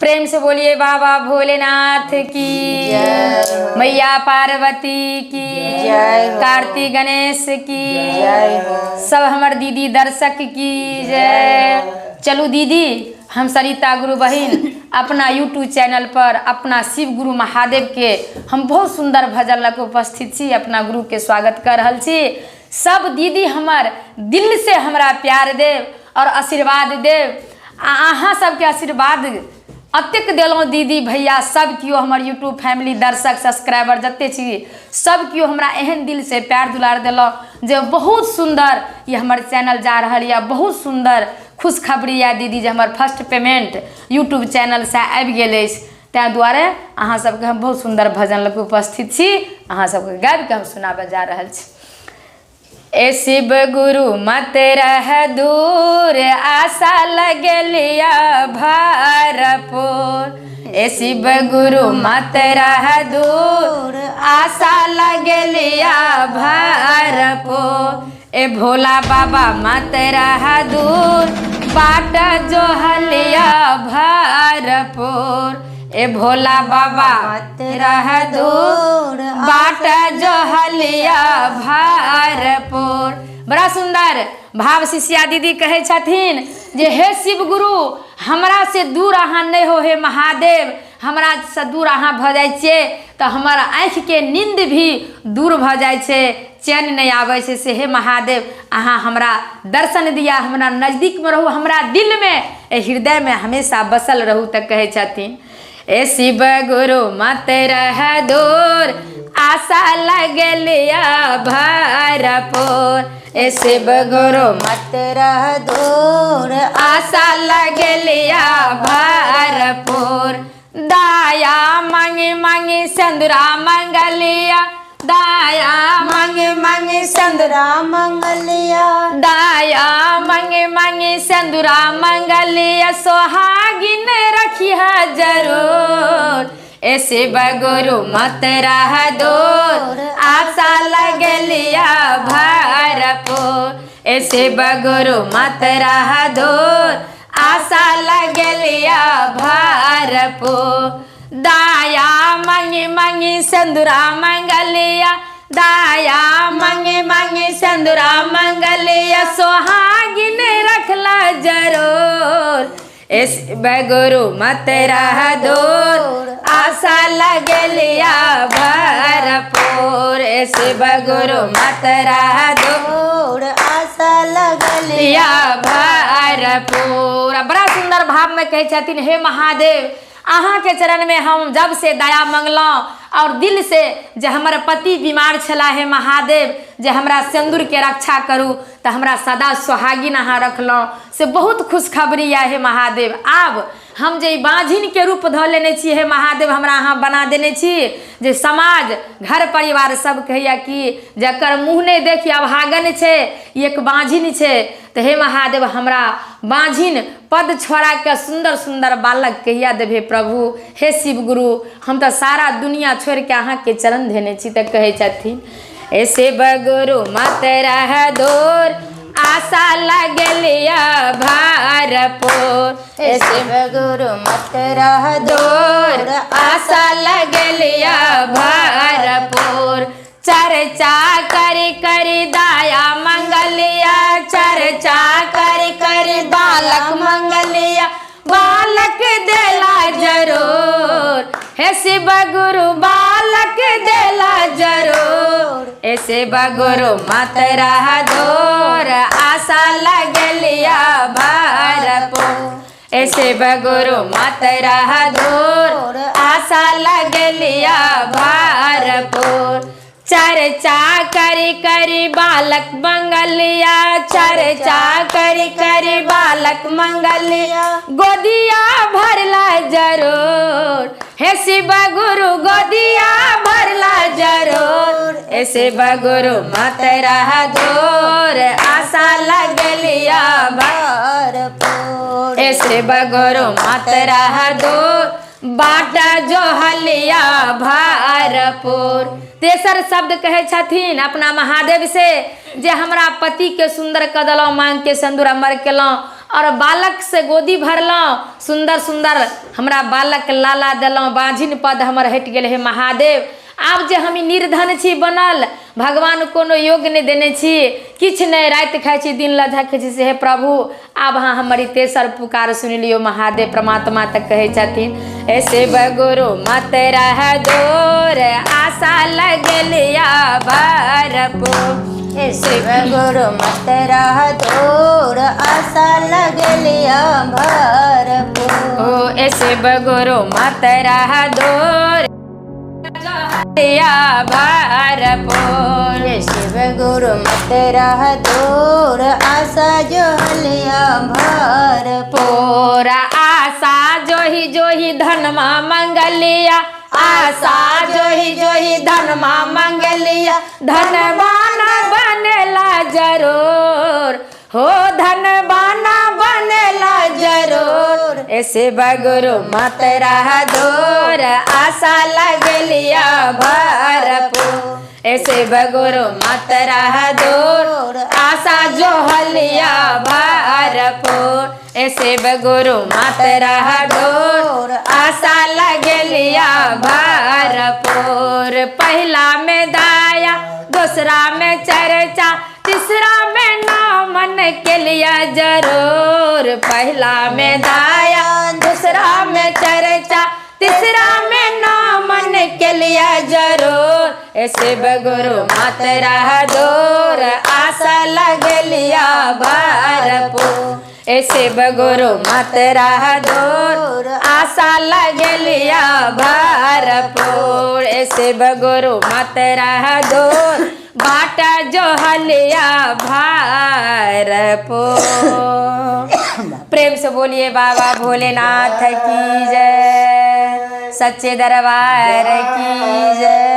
प्रेम से बोलिए बाबा भोलेनाथ की मैया पार्वती की कार्तिक गणेश की सब हमार दीदी दर्शक की जय। चलो दीदी, हम सरिता गुरु बहिन अपना यूट्यूब चैनल पर अपना शिव गुरु महादेव के हम बहुत सुंदर भजन लग उपस्थित छी, अपना गुरु के स्वागत कर रहल छी। सब दीदी हमार दिल से हमरा प्यार देव और आशीर्वाद देव। अहाँ सबके आशीर्वाद अतेक दिलों दीदी भैया सब कियो हमार यूट्यूब फैमिली दर्शक सब्सक्राइबर जते छी सब कियो हमरा एहन दिल से प्यार दुलार दिलो जे बहुत सुंदर ये हमार चैनल जा रहा है। बहुत सुंदर खुशखबरी है दीदी जे हमार फर्स्ट पेमेंट यूट्यूब चैनल से आबि गेल अछि। तै दुआरे अहाँ सबके हम बहुत सुंदर भजन लग उपस्थित छी, अहाँ सबके गाबि के हम सुनाबे जा रहल छी। ए शिव गुरु मत रह दूर, आशा लगलिया भरपूर। ए शिव गुरु मत रह दूर, आशा लगलिया भरपूर। ए भोला बाबा मत रह दूर, बाट जो हलिया भरपूर। ए भोला बाबा मत रह दूर, बाट जो हलिया भरपूर। बड़ा सुंदर भाव शिष्या दीदी कहे छथिन जे हे शिव गुरु हमरा से दूर अहाँ नहीं हो, हे महादेव हमरा से दूर अहाँ भ जाय छिए तो हमारा आँख के नींद भी दूर भ जाय छे, चैन नहीं आवे छे। से हे महादेव अहाँ हमरा दर्शन दिया, हमरा नजदीक में रहू, हमरा दिल में हृदय में हमेशा बसल रहू। तक कहे छथिन ए शिव गुरु मत रह दूर, आशा लगलिया भरपूर। ए शिव गुरु मत रह दूर, आशा लगलिया भरपूर। दाया मांगे मांगे संदूरा मंगलिया, दाया मांगे मांगे संदूरा मंगलिया, दाया मांगे मांगे संदूरा मंगलिया। सोहागिन रखिया जरूर, ए शिव गुरु मत रह दूर, आशा लगलिया भरपूर। ए शिव गुरु मत रह दूर, आशा लगलिया भरपूर। दाया मांगे मांगे संदूरा मंगलिया, दाया मांगे मांगे संदूरा मंगलिया। सोहागिन रखला जरूर, ए शिव गुरु मत रह दूर, आशा लगलिया भरपूर। ए शिव गुरु मत रह दूर, आशा लगलिया भरपूर। बड़ा सुंदर भाव में कहे छथिन हे महादेव अहाँ के चरण में हम जब से दया मंगलौं और दिल से जे हमारे पति बीमार छला है महादेव जे हमरा सिंदूर के रक्षा करू तो हमरा सदा सुहागिन अहाँ रखलौं, से बहुत खुशखबरी है हे महादेव। आब हम जे बांझिन के रूप ध लेने छी हे महादेव हमरा अहाँ बना देने छी जे समाज घर परिवार सब कहिया कि जकर मुँह नहीं देखी अभागन छे एक बांझिन छे। तो हे महादेव हमरा बांझिन पद छोड़ा के सुंदर सुंदर बालक कहिया देवे प्रभु। हे शिव गुरु हम तो सारा दुनिया छोड़ के अहाँ के चरण धने छी। तक कहे छथिन ए शिव गुरु मत रह दूर, आशा लगलिया भरपूर। ए शिव गुरु मत रह दूर, आशा लगलिया भरपूर। चर्चा करी करी दाया मंगलिया, चर्चा करी करी बालक मंगलिया, बालक देला जरूर। हे शिव गुरु बालक देला जरूर, ए शिव गुरु मत रह दूर, आशा लगलिया भरपूर। ए शिव गुरु मत रह दूर, आशा लगलिया भरपूर। चर्चा करी करी बालक मंगलिया, चर्चा करी करी बालक मंगलिया, गोदिया भरला जरूर। हे शिव गुरु गोदिया भरला जरूर, ए शिव गुरु मत रह दूर, आशा लगलिया भरपूर। ए शिव गुरु मत रह दूर, बाटा जो हलिया भरपूर। तेसर शब्द कहे छथिन अपना महादेव से जे हमरा पति के सुंदर कदलों मांग के सिंदूर अमर केलों और बालक से गोदी भरलहुँ, सुंदर सुंदर हमरा बालक लाला देलहुँ, बाझिन पद हमर हटि गेल हे महादेव। आब जे हम निर्धन छी बनल, भगवान कोनो योग नहि देने छी, किछु नहि, राति खाइ छी दिन लझा खाइ छी से हे प्रभु आब अहाँ हमर तेसर पुकार सुनि लियो महादेव। परमात्मा तक कहै छथिन, ऐसे बगुरु मत रह दूर, आशा लगलिया भरपूर। ऐसे बगुरु मत रह दूर, आशा लगलिया भरपूर। ओ ऐसे बगुरु मत रह दूर, भरपूर। शिव गुरु मत रह दूर, आशा जो हलिया भरपूर। आशा जोही जोही धनमा मंगलिया, आशा जोही जोही धनमा मंगलिया, धनवान बनेला जरूर, हो धनवान बनेला जरूर। ऐसे बगुरु मत रह दूर, आशा लगलिया भरपूर। ऐसे बगुरु मत रह दूर, आशा जो हलिया भरपूर। ऐसे बगुरु मत रह दूर, आशा लगलिया भरपूर। पहला में दाया, दूसरा में चर्चा, तीसरा में नामन के लिया जरूर। पहला में दाया, दूसरा में चर्चा, तीसरा में नामन के लिया जरूर। ऐसे बगुरु मत रह दूर, आशा लगलिया भरपूर। ऐसे बगुरु मत रह दूर, आशा लगलिया भरपूर। ऐसे बगुरु मत रह दूर, बाटा जो हलिया भरपूर। प्रेम से बोलिए बाबा भोलेनाथ की जय, सच्चे दरबार की जय।